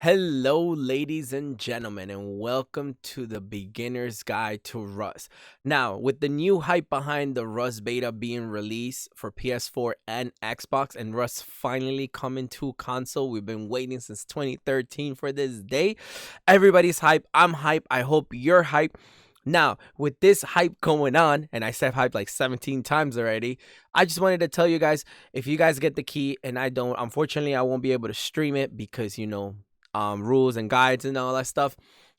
Hello, ladies and gentlemen, and welcome to the beginner's guide to Rust. Now, with the new hype behind the Rust beta being released for PS4 and Xbox, and Rust finally coming to console, we've been waiting since 2013 for this day. Everybody's hype. I'm hype. I hope you're hype. Now, with this hype going on, and I said hype like 17 times already, I just wanted to tell you guys, if you guys get the key and I don't, unfortunately, I won't be able to stream it because, rules and guides and all that stuff.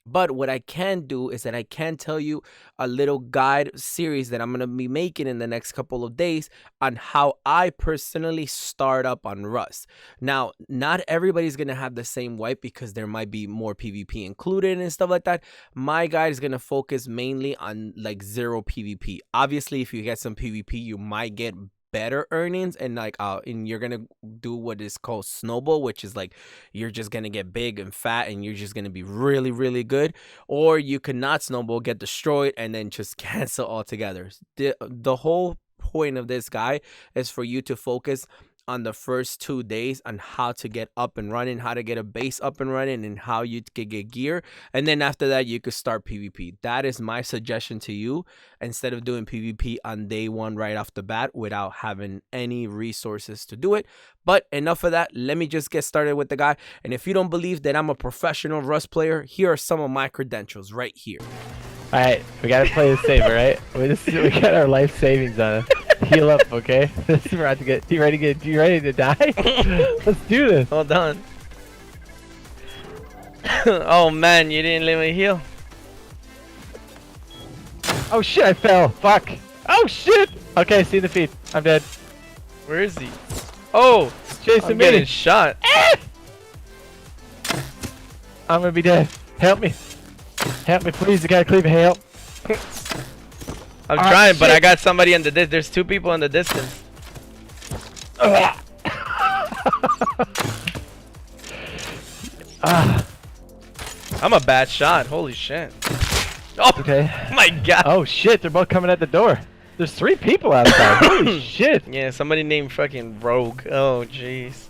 But what I can do is that I can tell you a little guide series that I'm going to be making in the next couple of days on how I personally start up on Rust. Now, not everybody's going to have the same wipe because there might be more PvP included and stuff like that. My guide is going to focus mainly on like zero PvP. Obviously, if you get some PvP, you might get better earnings and you're gonna do what is called snowball, which is like you're just gonna get big and fat and you're just gonna be really good, or you could not snowball, get destroyed, and then just cancel altogether. The whole point of this guy is for you to focus on the first 2 days on how to get up and running, how to get a base up and running, and how you could get gear. And then after that, you could start PvP. That is my suggestion to you, instead of doing PvP on day one right off the bat without having any resources to do it. But enough of that. Let me just get started with the guy. And if you don't believe that I'm a professional Rust player, here are some of my credentials right here. All right, we gotta play this safe, all right? We got our life savings on it. Heal up, okay? This is about to get. You ready to die? Let's do this. Hold on. Oh man, you didn't let me heal. Oh shit, I fell. Fuck. Oh shit. Okay, see the feet. I'm dead. Where is he? Oh, Chasing I'm me. getting shot. I'm gonna be dead. Help me. Help me, please. I gotta cleave. Help. I'm trying, but I got somebody in the distance. There's two people in the distance. I'm a bad shot. Holy shit. Oh, okay. My God. Oh shit, they're both coming at the door. There's 3 people outside. Holy shit. Yeah, somebody named fucking Rogue. Oh, jeez.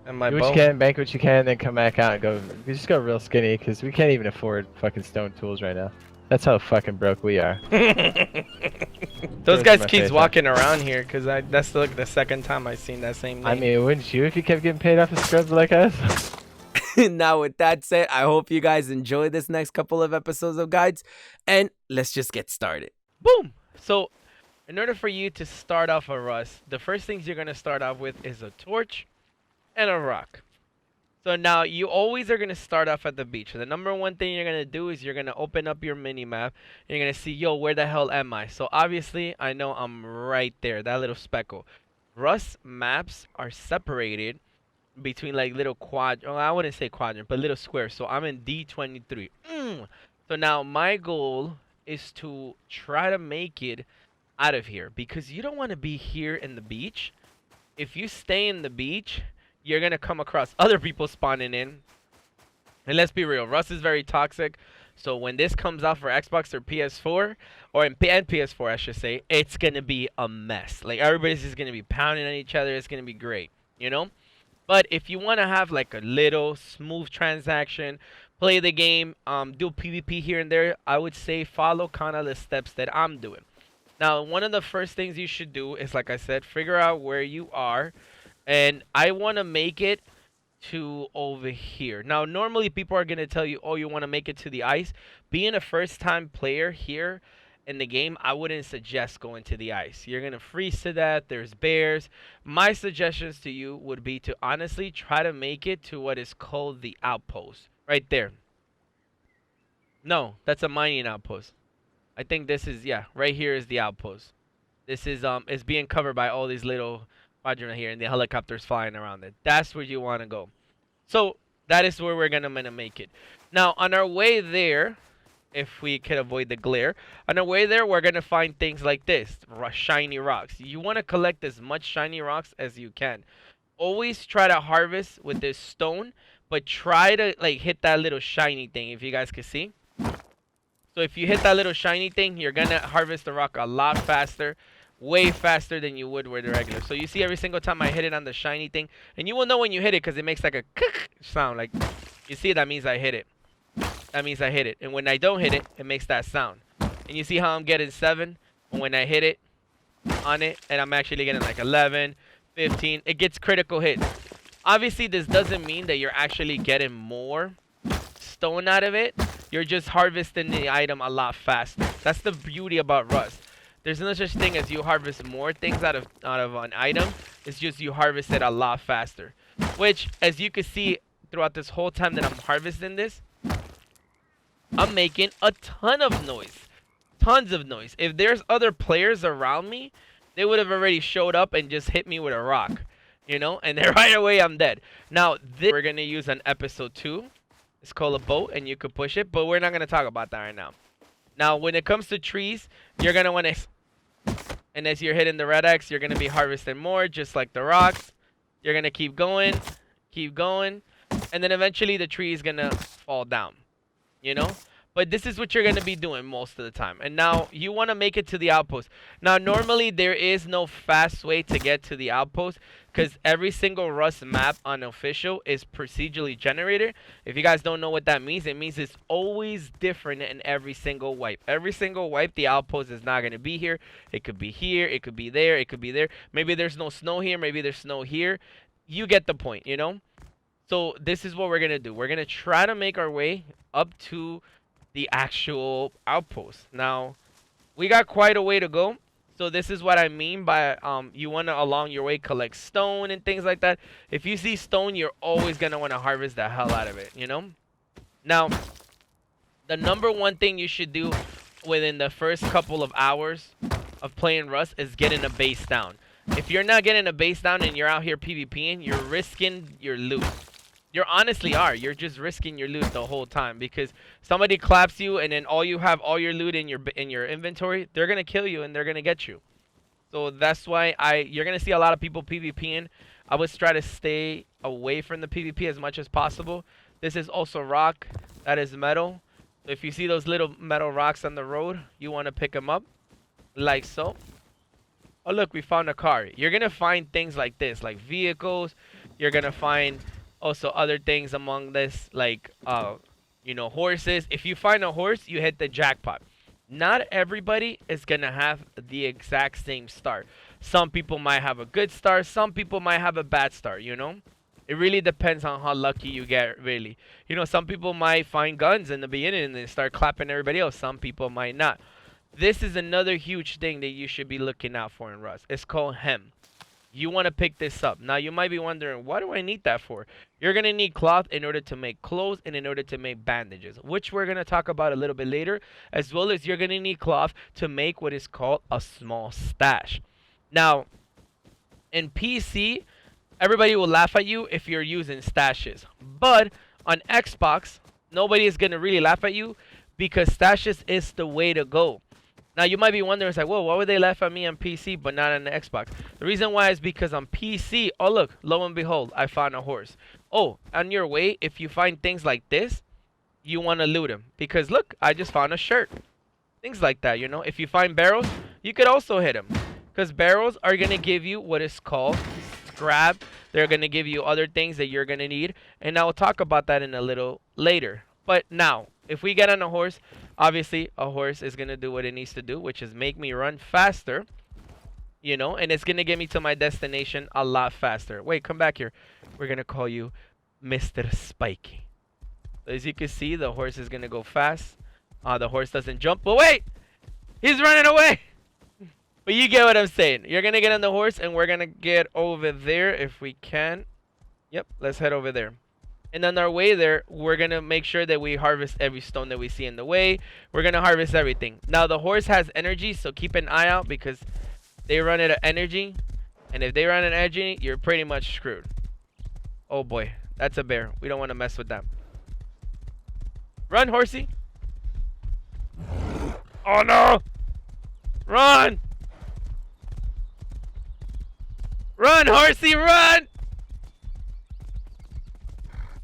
And my Do what bow. you can, bank what you can, then come back out and go. We just go real skinny because we can't even afford fucking stone tools right now. That's how fucking broke we are. Those guys keeps walking around here because that's like the second time I've seen that same name. I mean, wouldn't you if you kept getting paid off of scrubs like us? Now, with that said, I hope you guys enjoy this next couple of episodes of guides, and let's just get started. Boom. So, in order for you to start off a Rust, the first things you're going to start off with is a torch and a rock. So now you always are going to start off at the beach. So the number one thing you're going to do is you're going to open up your mini map and you're going to see, yo, where the hell am I? So obviously I know I'm right there, that little speckle. Rust maps are separated between like little I wouldn't say quadrant, but little squares. So I'm in D23. So now my goal is to try to make it out of here because you don't want to be here in the beach. If you stay in the beach, you're going to come across other people spawning in. And let's be real, Rust is very toxic. So when this comes out for Xbox or PS4, and PS4 I should say, it's going to be a mess. Like everybody's just going to be pounding on each other. It's going to be great, you know? But if you want to have like a little smooth transaction, play the game, do PvP here and there, I would say follow kind of the steps that I'm doing. Now, one of the first things you should do is, like I said, figure out where you are. And I want to make it to over here. Now, normally people are going to tell you, oh, you want to make it to the ice. Being a first-time player here in the game, I wouldn't suggest going to the ice. You're going to freeze to that. There's bears. My suggestions to you would be to honestly try to make it to what is called the Outpost. Right there. No, that's a mining outpost. I think this is, yeah, right here is the Outpost. This is, it's being covered by all these little quadrant here and the helicopters flying around it. That's where you want to go. So that is where we're gonna make it. Now on our way there, if we can avoid the glare, on our way there we're gonna find things like this, shiny rocks. You want to collect as much shiny rocks as you can. Always try to harvest with this stone, but try to like hit that little shiny thing, if you guys can see. So if you hit that little shiny thing, you're gonna harvest the rock a lot faster. Way faster than you would with the regular. So you see every single time I hit it on the shiny thing, and you will know when you hit it because it makes like a sound, like You see, that means I hit it. That means I hit it. And when I don't hit it, it makes that sound. And you see how I'm getting 7? And when I hit it on it, and I'm actually getting like 11, 15, it gets critical hits. Obviously, this doesn't mean that you're actually getting more stone out of it. You're just harvesting the item a lot faster. That's the beauty about Rust. There's no such thing as you harvest more things out of an item. It's just you harvest it a lot faster. Which, as you can see throughout this whole time that I'm harvesting this, I'm making a ton of noise. Tons of noise. If there's other players around me, they would have already showed up and just hit me with a rock. You know? And then right away, I'm dead. Now, this we're going to use on episode 2. It's called a boat, and you could push it. But we're not going to talk about that right now. Now, when it comes to trees, you're going to want to... And as you're hitting the red X, you're going to be harvesting more, just like the rocks. You're going to keep going. Keep going. And then eventually, the tree is going to fall down. You know? But this is what you're going to be doing most of the time. And now, you want to make it to the outpost. Now, normally, there is no fast way to get to the outpost, because every single Rust map on official is procedurally generated. If you guys don't know what that means, it means it's always different in every single wipe. Every single wipe, the outpost is not going to be here. It could be here. It could be there. It could be there. Maybe there's no snow here. Maybe there's snow here. You get the point, you know? So, this is what we're going to do. We're going to try to make our way up to the actual outpost. Now, we got quite a way to go. So this is what I mean by you want to along your way collect stone and things like that. If you see stone, you're always going to want to harvest the hell out of it, you know? Now, the number one thing you should do within the first couple of hours of playing Rust is getting a base down. If you're not getting a base down and you're out here PvPing, you're risking your loot. You honestly are. You're just risking your loot the whole time, because somebody claps you and then all you have all your loot in your inventory, they're gonna kill you and they're gonna get you. So that's why you're gonna see a lot of people PvPing. I would try to stay away from the PvP as much as possible. This is also rock. That is metal. So if you see those little metal rocks on the road, you want to pick them up, like so. Oh look, we found a car. You're gonna find things like this, like vehicles. You're gonna find also other things among this, like you know, horses. If you find a horse, you hit the jackpot. Not everybody is gonna have the exact same start. Some people might have a good start, some people might have a bad start, you know? It really depends on how lucky you get, really. You know, some people might find guns in the beginning and then start clapping everybody else. Some people might not. This is another huge thing that you should be looking out for in Rust. It's called hem. You want to pick this up. Now, you might be wondering, what do I need that for? You're going to need cloth in order to make clothes and in order to make bandages, which we're going to talk about a little bit later, as well as you're going to need cloth to make what is called a small stash. Now, in PC, everybody will laugh at you if you're using stashes. But on Xbox, nobody is going to really laugh at you because stashes is the way to go. Now, you might be wondering, it's like, whoa, why would they laugh at me on PC but not on the Xbox? The reason why is because on PC, oh, look, lo and behold, I found a horse. Oh, on your way, if you find things like this, you want to loot them. Because, look, I just found a shirt. Things like that, you know. If you find barrels, you could also hit them. Because barrels are going to give you what is called scrap. They're going to give you other things that you're going to need. And I'll talk about that in a little later. But now, if we get on a horse, obviously a horse is going to do what it needs to do, which is make me run faster, you know, and it's going to get me to my destination a lot faster. Wait, come back here. We're going to call you Mr. Spiky. As you can see, the horse is going to go fast. The horse doesn't jump, but wait, he's running away. But you get what I'm saying. You're going to get on the horse and we're going to get over there if we can. Yep, let's head over there. And on our way there, we're going to make sure that we harvest every stone that we see in the way. We're going to harvest everything. Now, the horse has energy, so keep an eye out because they run out of energy. And if they run out of energy, you're pretty much screwed. Oh, boy. That's a bear. We don't want to mess with them. Run, horsey. Oh, no. Run. Run, horsey, run.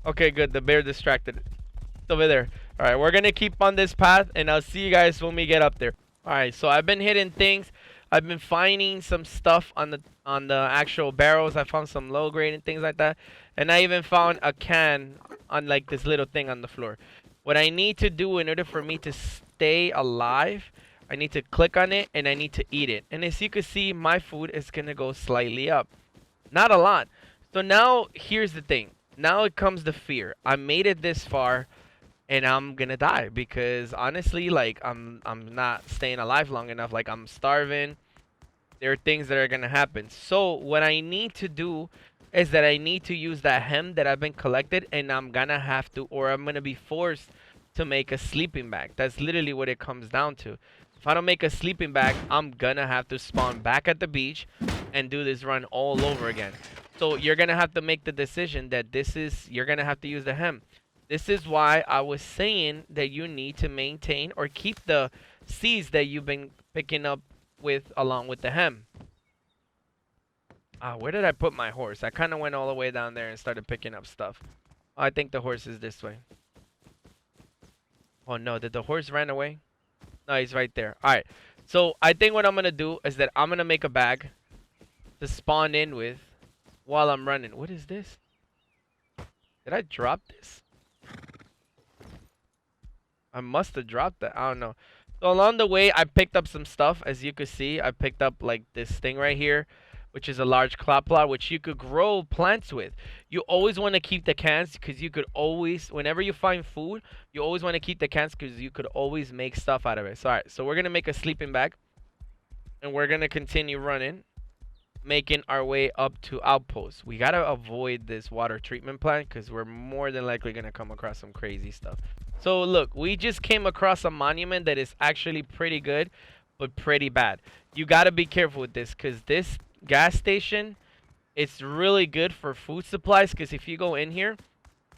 Okay, good. The bear distracted. It's over there. All right, we're going to keep on this path, and I'll see you guys when we get up there. All right, so I've been hitting things. I've been finding some stuff on the actual barrels. I found some low grade and things like that. And I even found a can on like this little thing on the floor. What I need to do in order for me to stay alive, I need to click on it and I need to eat it. And as you can see, my food is gonna go slightly up. Not a lot. So now here's the thing. Now it comes the fear. I made it this far and I'm gonna die because honestly, like I'm not staying alive long enough. Like I'm starving. There are things that are gonna happen. So what I need to do is that I need to use that hem that I've been collected, and I'm gonna have to, or I'm gonna be forced to make a sleeping bag. That's literally what it comes down to. If I don't make a sleeping bag, I'm gonna have to spawn back at the beach and do this run all over again. So you're gonna have to make the decision that you're gonna have to use the hem. This is why I was saying that you need to maintain or keep the seeds that you've been picking up with along with the hem. Where did I put my horse? I kind of went all the way down there and started picking up stuff. I think the horse is this way. Oh no, did the horse run away? No, he's right there. Alright, so I think what I'm going to do is that I'm going to make a bag to spawn in with while I'm running. What is this? Did I drop this? I must have dropped that. I don't know. So along the way, I picked up some stuff. As you can see, I picked up like this thing right here, which is a large crop plot, which you could grow plants with. You always want to keep the cans because you could always, whenever you find food, you always want to keep the cans because you could always make stuff out of it. So, all right, so we're going to make a sleeping bag, and we're going to continue running, making our way up to Outpost. We got to avoid this water treatment plant because we're more than likely going to come across some crazy stuff. So, look, we just came across a monument that is actually pretty good, but pretty bad. You got to be careful with this because this gas station, it's really good for food supplies because if you go in here,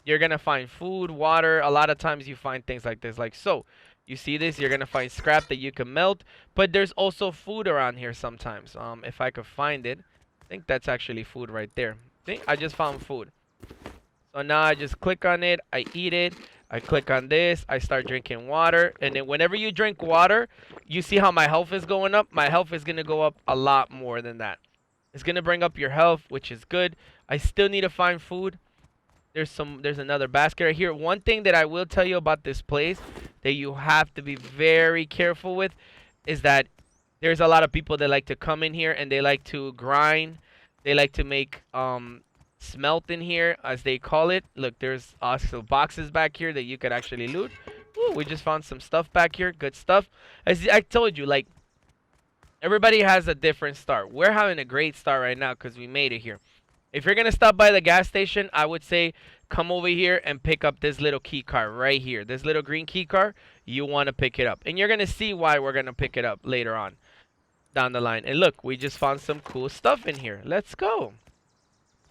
you're gonna find food, water. A lot of times you find things like this, like so. You see this, you're gonna find scrap that you can melt, but there's also food around here sometimes. If I could find it, I think that's actually food right there. See, I just found food. So now I just click on it, I eat it, I click on this, I start drinking water, and then whenever you drink water, you see how my health is going up? My health is gonna go up a lot more than that. It's gonna bring up your health, which is good. I still need to find food. There's another basket right here. One thing that I will tell you about this place that you have to be very careful with is that there's a lot of people that like to come in here and they like to grind. They like to make smelt in here, as they call it. Look, there's also boxes back here that you could actually loot. Ooh, we just found some stuff back here. Good stuff. As I told you, like, everybody has a different start. We're having a great start right now because we made it here. If you're going to stop by the gas station, I would say come over here and pick up this little key card right here. This little green key card, you want to pick it up. And you're going to see why we're going to pick it up later on down the line. And look, we just found some cool stuff in here. Let's go.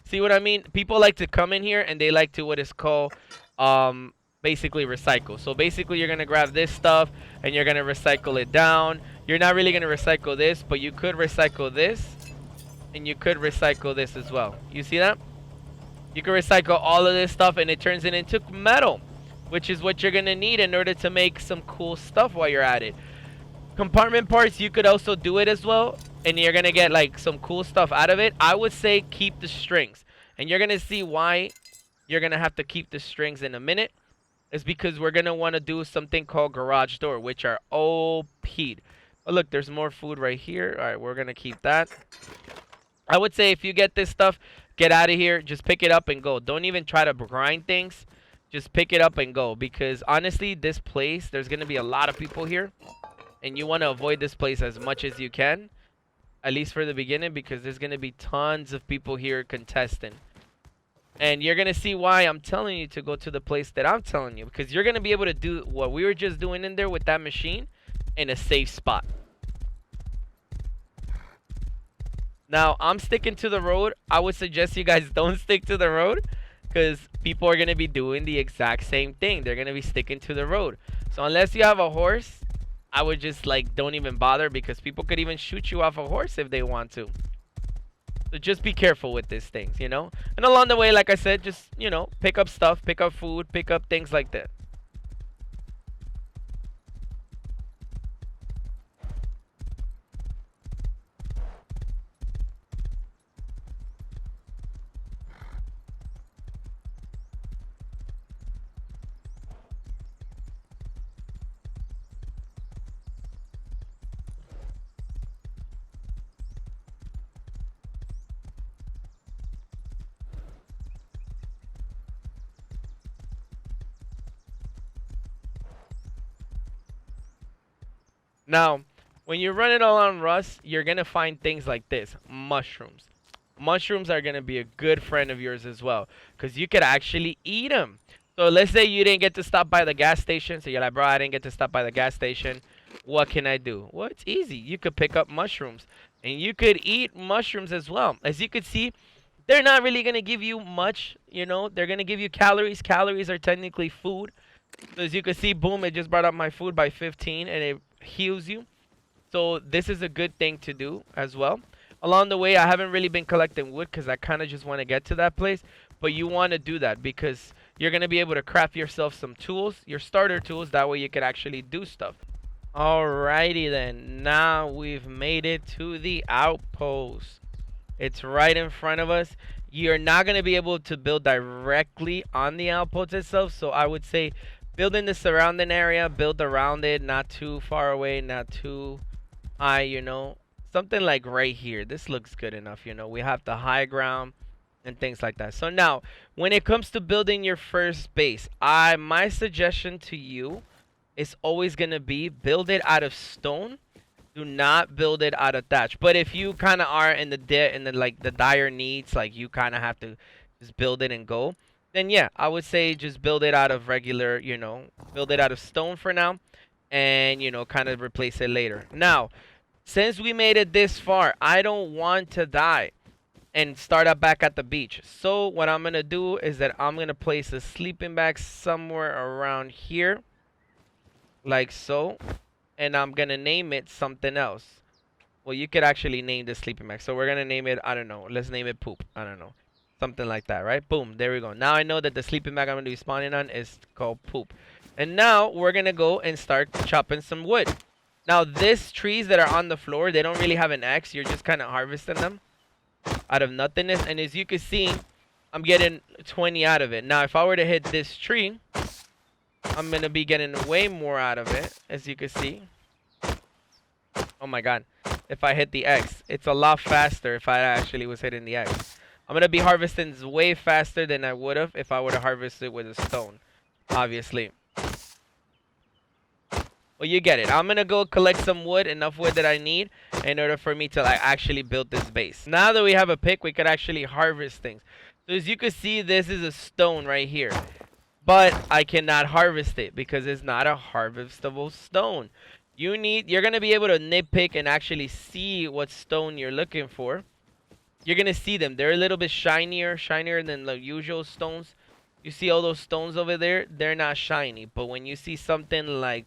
See what I mean? People like to come in here and they like to what is called basically recycle. So basically you're going to grab this stuff and you're going to recycle it down. You're not really going to recycle this, but you could recycle this and you could recycle this as well. You see that? You can recycle all of this stuff and it turns it into metal, which is what you're going to need in order to make some cool stuff while you're at it. Compartment parts, you could also do it as well, and you're going to get like some cool stuff out of it. I would say keep the strings, and you're going to see why you're going to have to keep the strings in a minute. It's because we're going to want to do something called garage door, which are OP'd. Oh, look, there's more food right here. All right, we're going to keep that. I would say if you get this stuff, get out of here. Just pick it up and go. Don't even try to grind things. Just pick it up and go, because honestly, this place, there's going to be a lot of people here. And you want to avoid this place as much as you can, at least for the beginning, because there's going to be tons of people here contesting. And you're going to see why I'm telling you to go to the place that I'm telling you, because you're going to be able to do what we were just doing in there with that machine in a safe spot. Now, I'm sticking to the road. I would suggest you guys don't stick to the road, because people are going to be doing the exact same thing. They're going to be sticking to the road. So unless you have a horse, I would just like don't even bother, because people could even shoot you off a horse if they want to. So just be careful with these things, you know. And along the way, like I said, just, you know, pick up stuff, pick up food, pick up things like that. Now, when you run it all on Rust, you're going to find things like this. Mushrooms. Mushrooms are going to be a good friend of yours as well, because you could actually eat them. So let's say you didn't get to stop by the gas station. So you're like, bro, I didn't get to stop by the gas station. What can I do? Well, it's easy. You could pick up mushrooms. And you could eat mushrooms as well. As you could see, they're not really going to give you much, you know. They're going to give you calories. Calories are technically food. So as you can see, boom, it just brought up my food by 15 and it heals you. So this is a good thing to do as well. Along the way, I haven't really been collecting wood because I kind of just want to get to that place. But you want to do that because you're going to be able to craft yourself some tools, your starter tools. That way you can actually do stuff. Alrighty then. Now we've made it to the outpost. It's right in front of us. You're not going to be able to build directly on the outpost itself. So I would say build in the surrounding area, build around it, not too far away, not too high, you know. Something like right here. This looks good enough, you know. We have the high ground and things like that. So now, when it comes to building your first base, my suggestion to you is always going to be build it out of stone. Do not build it out of thatch. But if you kind of are in the like the dire needs, like you kind of have to just build it and go, then yeah, I would say just build it out of regular, you know, build it out of stone for now, and you know, kind of replace it later. Now, since we made it this far, I don't want to die and start up back at the beach. So what I'm gonna do is that I'm gonna place a sleeping bag somewhere around here, like so. And I'm gonna name it something else. Well, you could actually name the sleeping bag. So we're gonna name it, I don't know. Let's name it poop. I don't know. Something like that, right? Boom, there we go. Now I know that the sleeping bag I'm gonna be spawning on is called poop. And now we're gonna go and start chopping some wood. Now these trees that are on the floor, they don't really have an X. You're just kind of harvesting them out of nothingness. And as you can see, I'm getting 20 out of it. Now if I were to hit this tree, I'm gonna be getting way more out of it, as you can see. Oh my god. If I hit the X, it's a lot faster if I actually was hitting the X. I'm gonna be harvesting way faster than I would have if I were to harvest it with a stone, obviously. Well, you get it. I'm gonna go collect some wood, enough wood that I need in order for me to like actually build this base. Now that we have a pick, we could actually harvest things. So as you can see, this is a stone right here. But I cannot harvest it because it's not a harvestable stone. You're going to be able to nitpick and actually see what stone you're looking for. You're going to see them. They're a little bit shinier than the usual stones. You see all those stones over there? They're not shiny. But when you see something like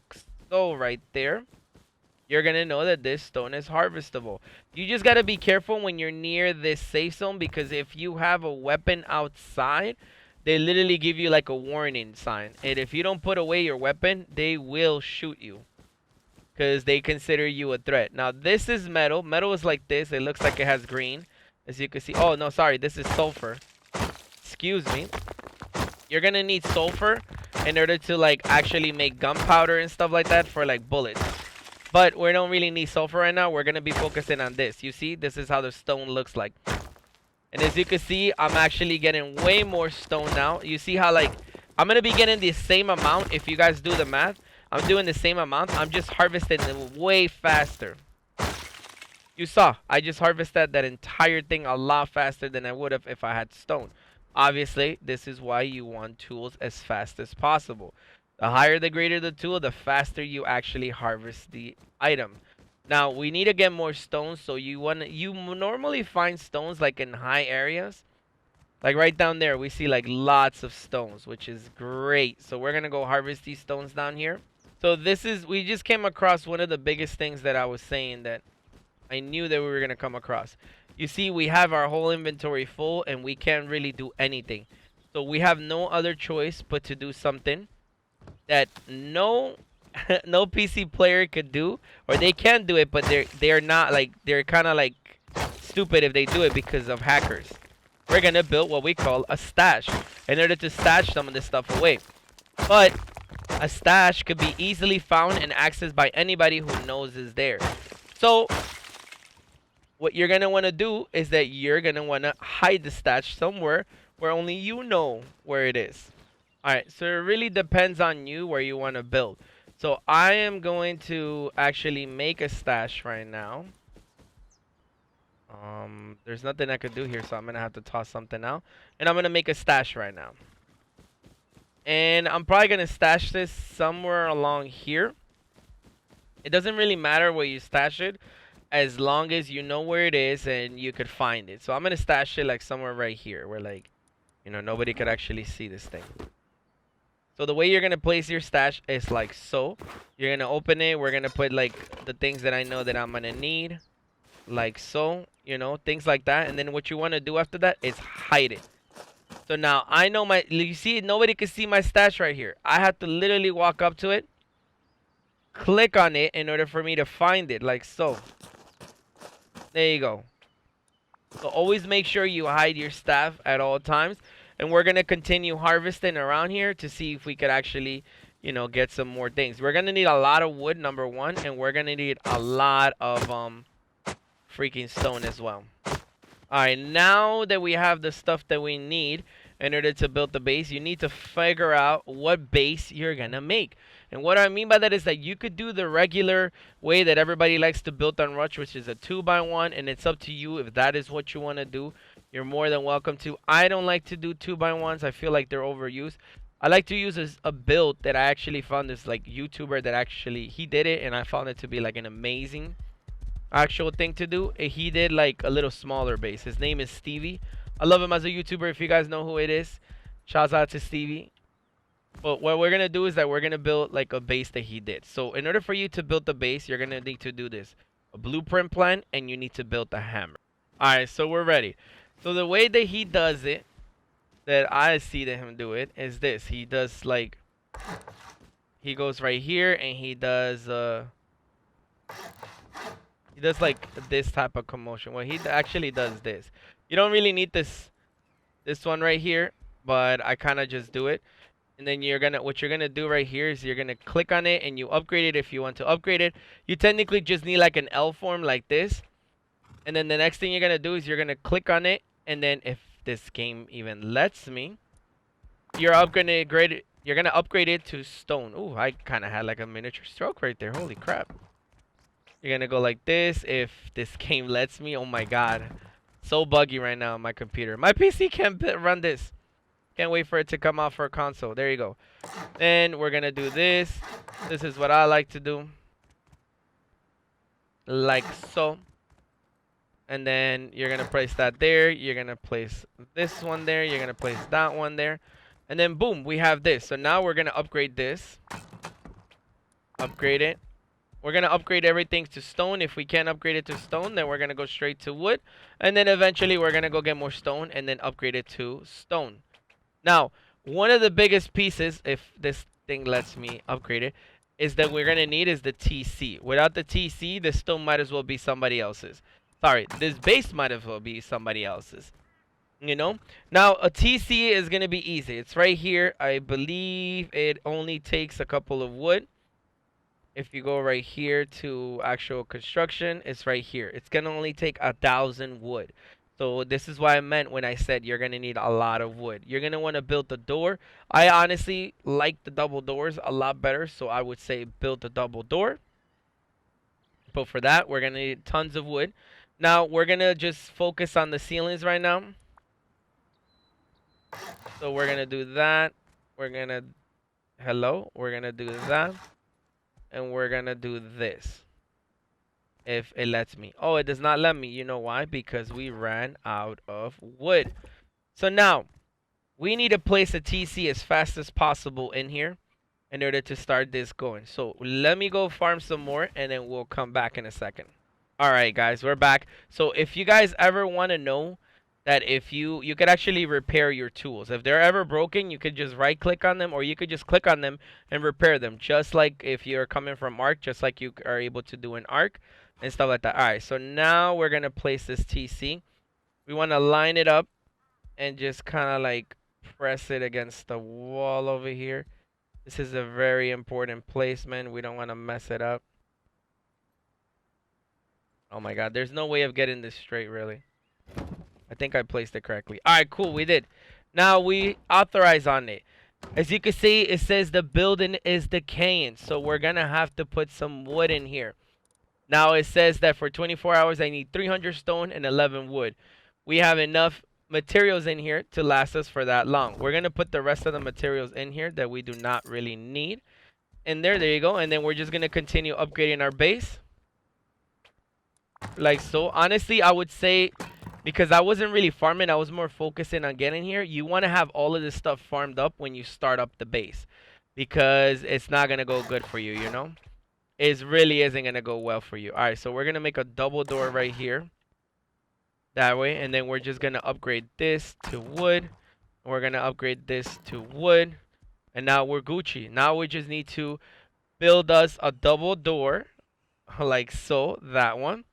so right there, you're going to know that this stone is harvestable. You just got to be careful when you're near this safe zone because if you have a weapon outside, they literally give you like a warning sign. And if you don't put away your weapon, they will shoot you. Because they consider you a threat. Now, this is metal. Metal is like this. It looks like it has green. As you can see. Oh, no, sorry. This is sulfur. Excuse me. You're going to need sulfur in order to like actually make gunpowder and stuff like that for like bullets. But we don't really need sulfur right now. We're going to be focusing on this. You see? This is how the stone looks like. And as you can see, I'm actually getting way more stone now. You see how like, I'm going to be getting the same amount. If you guys do the math, I'm doing the same amount. I'm just harvesting them way faster. You saw, I just harvested that entire thing a lot faster than I would have if I had stone. Obviously, this is why you want tools as fast as possible. The higher the greater the tool, the faster you actually harvest the item. Now, we need to get more stones, so you normally find stones like in high areas. Like right down there, we see like lots of stones, which is great. So we're going to go harvest these stones down here. So we just came across one of the biggest things that I was saying that I knew that we were going to come across. You see, we have our whole inventory full and we can't really do anything. So we have no other choice but to do something that no PC player could do, or they can do it, but they're not like, they're kind of like stupid if they do it because of hackers. We're gonna build what we call a stash in order to stash some of this stuff away. But a stash could be easily found and accessed by anybody who knows is there. So what you're gonna want to do is that you're gonna want to hide the stash somewhere where only you know where it is. Alright, so it really depends on you where you want to build. So I am going to actually make a stash right now. There's nothing I could do here, so I'm gonna have to toss something out. And I'm gonna make a stash right now. And I'm probably gonna stash this somewhere along here. It doesn't really matter where you stash it, as long as you know where it is and you could find it. So I'm gonna stash it like somewhere right here, where like, you know, nobody could actually see this thing. So the way you're gonna place your stash is like so. You're gonna open it. We're gonna put like the things that I know that I'm gonna need, like so. You know, things like that. And then what you wanna do after that is hide it. So now I know my. You see, nobody can see my stash right here. I have to literally walk up to it, click on it in order for me to find it, like so. There you go. So always make sure you hide your staff at all times. And we're going to continue harvesting around here to see if we could actually, you know, get some more things. We're going to need a lot of wood, number one. And we're going to need a lot of freaking stone as well. Alright, now that we have the stuff that we need in order to build the base, you need to figure out what base you're going to make. And what I mean by that is that you could do the regular way that everybody likes to build on Rush, which is a 2x1, and it's up to you if that is what you want to do. You're more than welcome to. I don't like to do 2x1s. I feel like they're overused. I like to use a build that I actually found this like YouTuber that actually, he did it, and I found it to be like an amazing actual thing to do. He did like a little smaller base. His name is Stevie. I love him as a YouTuber. If you guys know who it is, shouts out to Stevie. But what we're gonna do is that we're gonna build like a base that he did. So in order for you to build the base, you're gonna need to do this: a blueprint plan, and you need to build a hammer. All right, so we're ready. So the way that he does it, that I see that him do it, is this: he does like, he goes right here and he does like this type of commotion. Well, he actually does this. You don't really need this one right here, but I kind of just do it. And then what you're gonna do right here is you're gonna click on it and you upgrade it if you want to upgrade it. You technically just need like an L form like this. And then the next thing you're gonna do is you're gonna click on it, and then if this game even lets me, you're upgrading it. You're gonna upgrade it to stone. Ooh, I kind of had like a miniature stroke right there. Holy crap! You're gonna go like this if this game lets me. Oh my god, so buggy right now on my computer. My PC can't run this. Can't wait for it to come out for a console. There you go. Then we're gonna do this. This is what I like to do. Like so. And then you're gonna place that there. You're gonna place this one there. You're gonna place that one there. And then boom, we have this. So now we're gonna upgrade this. Upgrade it. We're gonna upgrade everything to stone. If we can't upgrade it to stone, then we're gonna go straight to wood. And then eventually we're gonna go get more stone and then upgrade it to stone. Now, one of the biggest pieces, if this thing lets me upgrade it, is that we're going to need is the TC. Without the TC, this stone might as well be somebody else's. Sorry, this base might as well be somebody else's. You know? Now, a TC is going to be easy. It's right here. I believe it only takes a couple of wood. If you go right here to actual construction, it's right here. It's going to only take 1,000 wood. So this is what I meant when I said you're going to need a lot of wood. You're going to want to build the door. I honestly like the double doors a lot better, so I would say build the double door. But for that, we're going to need tons of wood. Now, we're going to just focus on the ceilings right now. So we're going to do that. We're going to... Hello? We're going to do that. And we're going to do this. If it lets me. Oh, it does not let me. You know why? Because we ran out of wood. So now, we need to place a TC as fast as possible in here in order to start this going. So let me go farm some more, and then we'll come back in a second. All right, guys, we're back. So if you guys ever want to know that if you could actually repair your tools. If they're ever broken, you could just right click on them, or you could just click on them and repair them. Just like if you're coming from Arc, just like you are able to do in Arc. And stuff like that. All right, so now we're going to place this TC. We want to line it up and just kind of like press it against the wall over here. This is a very important placement. We don't want to mess it up. Oh my god, there's no way of getting this straight, really. I think I placed it correctly. All right, cool, we did. Now we authorize on it. As you can see, it says the building is decaying, so we're gonna have to put some wood in here. Now it says that for 24 hours I need 300 stone and 11 wood. We have enough materials in here to last us for that long. We're gonna put the rest of the materials in here that we do not really need. And there you go. And then we're just gonna continue upgrading our base. Like so. Honestly, I would say, because I wasn't really farming, I was more focusing on getting here. You want to have all of this stuff farmed up when you start up the base, because it's not gonna go good for you, you know? It really isn't gonna go well for you. All right, so we're gonna make a double door right here, that way, and then we're just gonna upgrade this to wood. We're gonna upgrade this to wood, and now we're Gucci. Now we just need to build us a double door, like so, that one.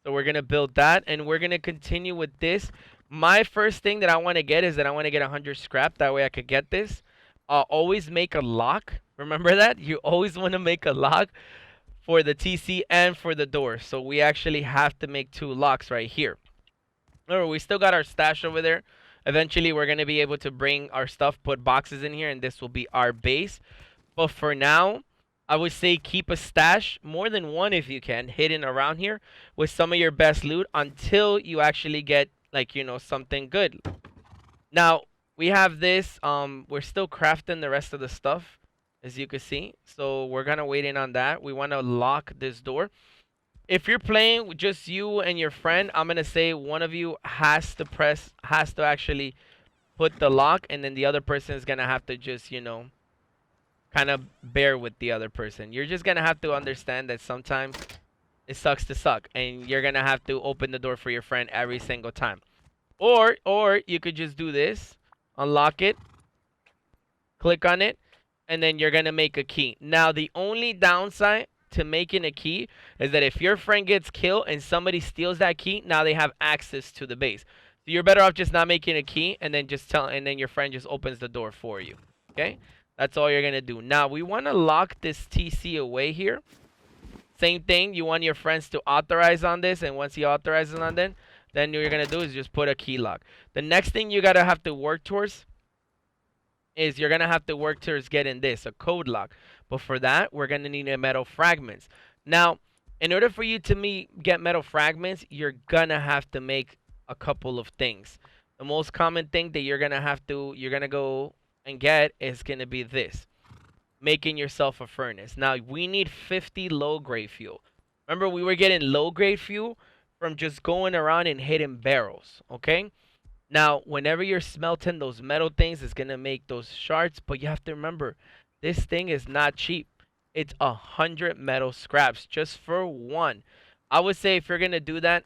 So we're gonna build that, and we're gonna continue with this. My first thing that I want to get is that I want to get 100 scrap. That way I could get this. Always make a lock. Remember that? You always want to make a lock for the TC and for the door. So we actually have to make 2 locks right here. Remember, we still got our stash over there. Eventually, we're gonna be able to bring our stuff, put boxes in here, and this will be our base. But for now, I would say keep a stash, more than one if you can, hidden around here with some of your best loot until you actually get, like, you know, something good. Now, we have this. We're still crafting the rest of the stuff, as you can see. So we're gonna wait in on that. We want to lock this door. If you're playing with just you and your friend, I'm gonna say one of you has to actually put the lock, and then the other person is gonna have to just, you know, kind of bear with the other person. You're just gonna have to understand that sometimes it sucks to suck, and you're gonna have to open the door for your friend every single time. Or you could just do this, unlock it, click on it, and then you're gonna make a key. Now the only downside to making a key is that if your friend gets killed and somebody steals that key, now they have access to the base. So you're better off just not making a key, and then and then your friend just opens the door for you. Okay? That's all you're gonna do. Now we want to lock this TC away here. Same thing, you want your friends to authorize on this, and once he authorizes on then what you're gonna do is just put a key lock. The next thing you gotta have to work towards is you're gonna have to work towards getting this, a code lock. But for that, we're gonna need metal fragments. Now, in order for you to get metal fragments, you're gonna have to make a couple of things. The most common thing that you're gonna go and get is gonna be this, making yourself a furnace. Now we need 50 low grade fuel. Remember, we were getting low grade fuel from just going around and hitting barrels. Okay. Now, whenever you're smelting those metal things, it's gonna make those shards. But you have to remember, this thing is not cheap. It's 100 metal scraps just for one. I would say if you're gonna do that,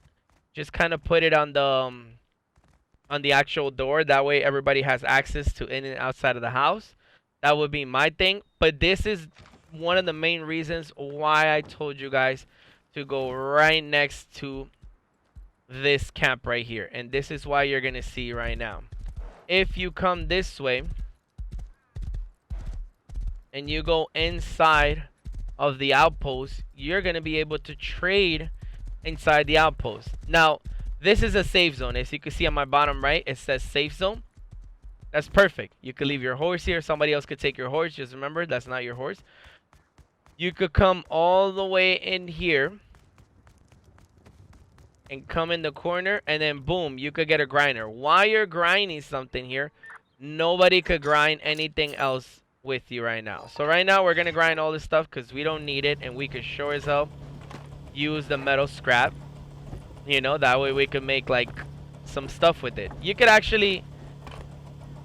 just kind of put it on the actual door. That way, everybody has access to in and outside of the house. That would be my thing. But this is one of the main reasons why I told you guys to go right next to this camp right here, and this is why you're gonna see right now. If you come this way and you go inside of the outpost, you're gonna be able to trade inside the outpost. Now, this is a safe zone. As you can see on my bottom right, it says safe zone. That's perfect. You could leave your horse here. Somebody else could take your horse. Just remember, that's not your horse. You could come all the way in here and come in the corner, and then boom, you could get a grinder. While you're grinding something here, nobody could grind anything else with you right now. So right now we're gonna grind all this stuff because we don't need it, and we could sure as hell use the metal scrap. You know, that way we can make like some stuff with it. You could actually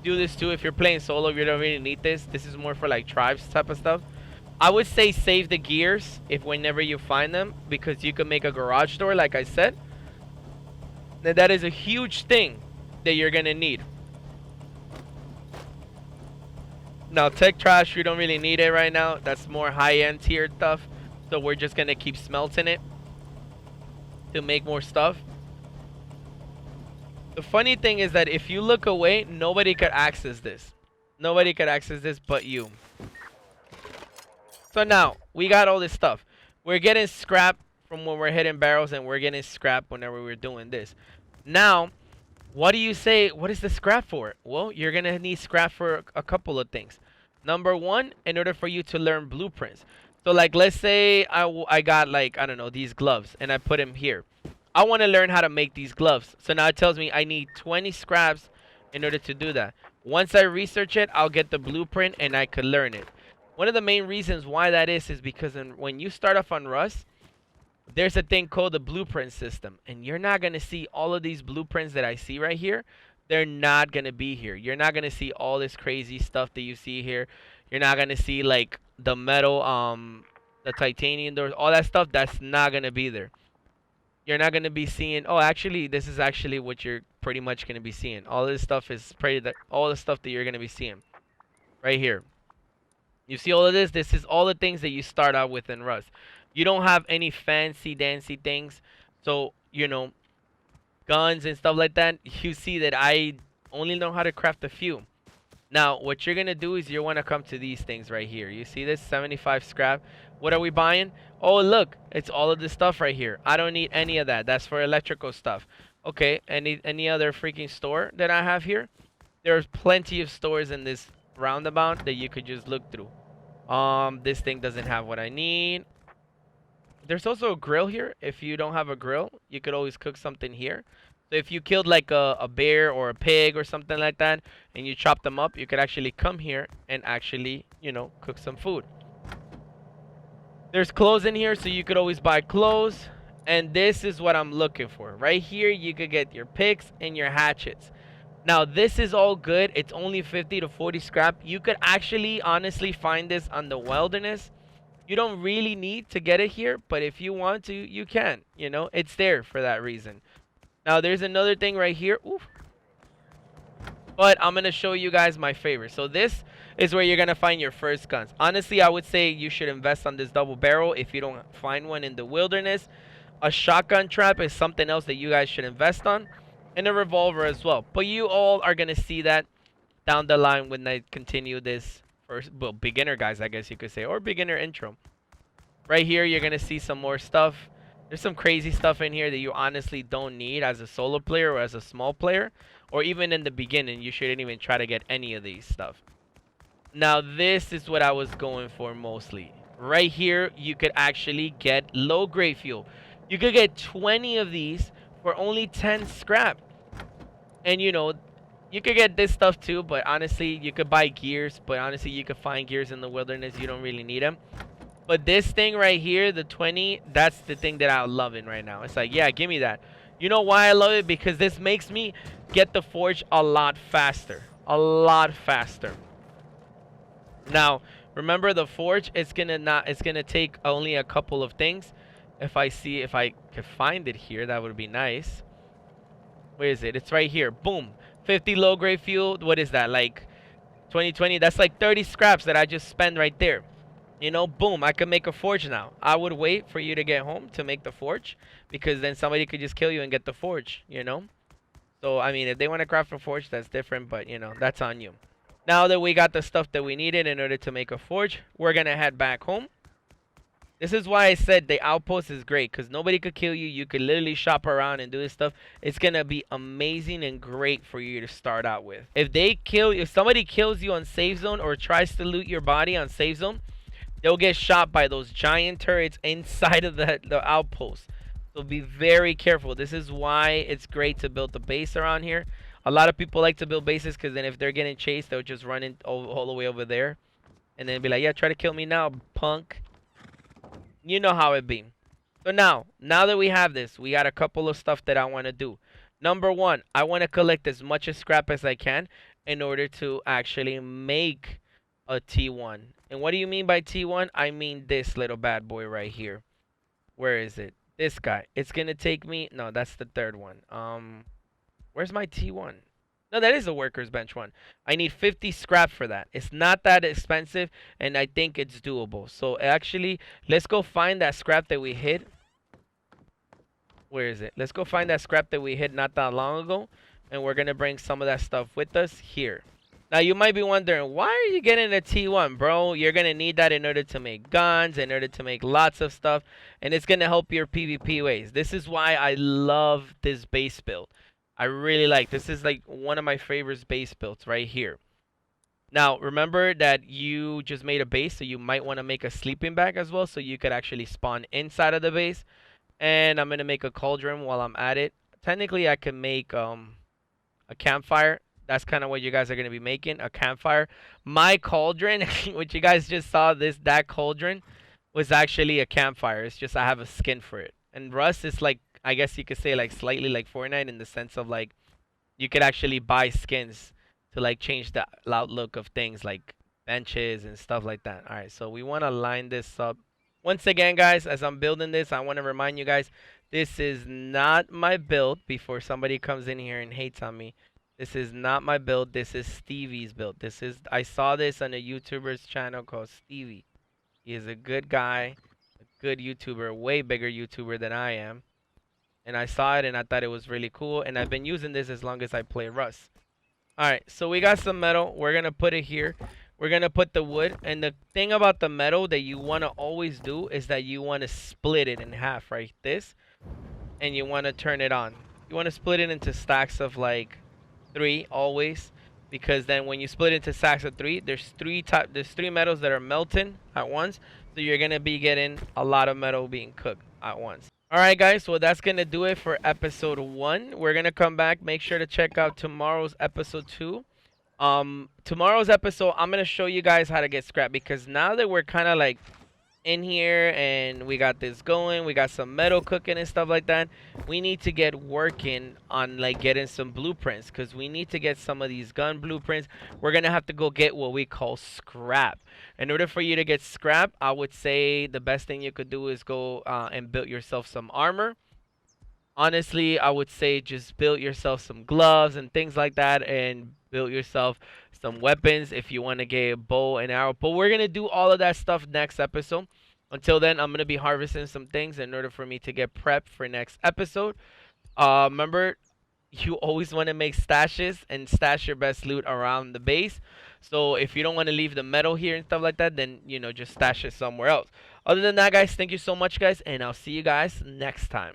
do this too if you're playing solo. If you don't really need this. This is more for like tribes type of stuff. I would say save the gears if whenever you find them, because you can make a garage door like I said. Now that is a huge thing that you're gonna need. Now tech trash, you don't really need it right now. That's more high-end tier stuff. So we're just gonna keep smelting it to make more stuff. The funny thing is that if you look away, nobody could access this. Nobody could access this but you. So now we got all this stuff. We're getting scrap from when we're hitting barrels, and we're getting scrap whenever we're doing this. Now, What do you say? What is the scrap for? Well, you're gonna need scrap for a couple of things. Number one, in order for you to learn blueprints. So like, let's say I got like, I don't know, these gloves and I put them here. I want to learn how to make these gloves. So now it tells me I need 20 scraps in order to do that. Once I research it, I'll get the blueprint and I could learn it. One of the main reasons why that is because when you start off on Rust, there's a thing called the blueprint system, and you're not going to see all of these blueprints that I see right here. They're not going to be here. You're not going to see all this crazy stuff that you see here. You're not going to see like the metal, the titanium doors, all that stuff. That's not going to be there. You're not going to be seeing, oh, actually, this is actually what you're pretty much going to be seeing. All this stuff is all the stuff that you're going to be seeing right here. You see all of this? This is all the things that you start out with in Rust. You don't have any fancy dancy things. So, you know, guns and stuff like that. You see that I only know how to craft a few. Now, what you're going to do is you want to come to these things right here. You see this 75 scrap? What are we buying? Oh, look, it's all of this stuff right here. I don't need any of that. That's for electrical stuff. Okay, any other freaking store that I have here? There's plenty of stores in this roundabout that you could just look through. This thing doesn't have what I need. There's also a grill here. If you don't have a grill, you could always cook something here. So if you killed like a bear or a pig or something like that, and you chop them up, you could actually come here and actually, you know, cook some food. There's clothes in here, so you could always buy clothes. And this is what I'm looking for. Right here, you could get your picks and your hatchets. Now, this is all good. It's only 50 to 40 scrap. You could actually, honestly, find this on the wilderness. You don't really need to get it here, but if you want to, you can. You know, it's there for that reason. Now, there's another thing right here. Oof. But I'm going to show you guys my favorite. So this is where you're going to find your first guns. Honestly, I would say you should invest on this double barrel if you don't find one in the wilderness. A shotgun trap is something else that you guys should invest on. And a revolver as well. But you all are going to see that down the line when I continue this first, well, beginner guys, I guess you could say, or beginner intro. Right here, you're going to see some more stuff. There's some crazy stuff in here that you honestly don't need as a solo player or as a small player. Or even in the beginning, you shouldn't even try to get any of these stuff. Now, this is what I was going for mostly. Right here, you could actually get low-grade fuel. You could get 20 of these for only 10 scrap. And, you know, you could get this stuff too, but honestly, you could buy gears. But honestly, you could find gears in the wilderness. You don't really need them. But this thing right here, the 20, that's the thing that I'm loving right now. It's like, yeah, give me that. You know why I love it? Because this makes me get the forge a lot faster. A lot faster. Now, remember the forge, it's gonna take only a couple of things. If I could find it here, that would be nice. Where is it? It's right here. Boom. 50 low grade fuel. What is that? Like 2020. That's like 30 scraps that I just spent right there. You know, boom, I can make a forge now. I would wait for you to get home to make the forge, because then somebody could just kill you and get the forge, you know? So, I mean, if they want to craft a forge, that's different, but, you know, that's on you. Now that we got the stuff that we needed in order to make a forge, we're going to head back home. This is why I said the Outpost is great, because nobody could kill you. You could literally shop around and do this stuff. It's going to be amazing and great for you to start out with. If somebody kills you on safe zone or tries to loot your body on safe zone, they'll get shot by those giant turrets inside of the outpost. So be very careful. This is why it's great to build the base around here. A lot of people like to build bases because then if they're getting chased, they'll just run in all the way over there. And then be like, yeah, try to kill me now, punk. You know how it be. So now that we have this, we got a couple of stuff that I want to do. Number one, I want to collect as much scrap as I can in order to actually make a T1. And what do you mean by T1? I mean this little bad boy right here. Where is it? This guy. It's gonna take me, no, that's the third one. Where's my T1? No, that is a worker's bench one. I need 50 scrap for that. It's not that expensive, and I think it's doable. So actually, let's go find that scrap that we hid. Where is it? Let's go find that scrap that we hid not that long ago, and we're gonna bring some of that stuff with us here. Now, you might be wondering, why are you getting a T1, bro? You're going to need that in order to make guns, in order to make lots of stuff, and it's going to help your PvP ways. This is why I love this base build. I really like. This is like one of my favorite base builds right here. Now, remember that you just made a base, so you might want to make a sleeping bag as well, so you could actually spawn inside of the base. And I'm going to make a cauldron while I'm at it. Technically, I can make a campfire. That's kind of what you guys are going to be making, a campfire. My cauldron, which you guys just saw, that cauldron was actually a campfire. It's just I have a skin for it. And Rust is like, I guess you could say like slightly like Fortnite in the sense of like you could actually buy skins to like change the outlook of things like benches and stuff like that. All right, so we want to line this up. Once again, guys, as I'm building this, I want to remind you guys, this is not my build before somebody comes in here and hates on me. This is not my build. This is Stevie's build. I saw this on a YouTuber's channel called Stevie. He is a good guy, a good YouTuber, way bigger YouTuber than I am. And I saw it and I thought it was really cool. And I've been using this as long as I play Rust. Alright, so we got some metal. We're going to put it here. We're going to put the wood. And the thing about the metal that you want to always do is that you want to split it in half, right? This. And you want to turn it on. You want to split it into stacks of like 3 always. Because then when you split into stacks of 3, there's 3 metals that are melting at once. So you're going to be getting a lot of metal being cooked at once. Alright guys, so that's going to do it for episode 1. We're going to come back. Make sure to check out tomorrow's episode 2. Tomorrow's episode, I'm going to show you guys how to get scrap. Because now that we're kind of like in here and we got this going, we got some metal cooking and stuff like that, we need to get working on like getting some blueprints, because we need to get some of these gun blueprints. We're gonna have to go get what we call scrap. In order for you to get scrap, I would say the best thing you could do is go and build yourself some armor. Honestly, I would say just build yourself some gloves and things like that, and build yourself some weapons if you want to get a bow and arrow. But we're going to do all of that stuff next episode. Until then, I'm going to be harvesting some things in order for me to get prepped for next episode. Remember, you always want to make stashes and stash your best loot around the base. So if you don't want to leave the metal here and stuff like that, then, you know, just stash it somewhere else. Other than that, guys, thank you so much, guys, and I'll see you guys next time.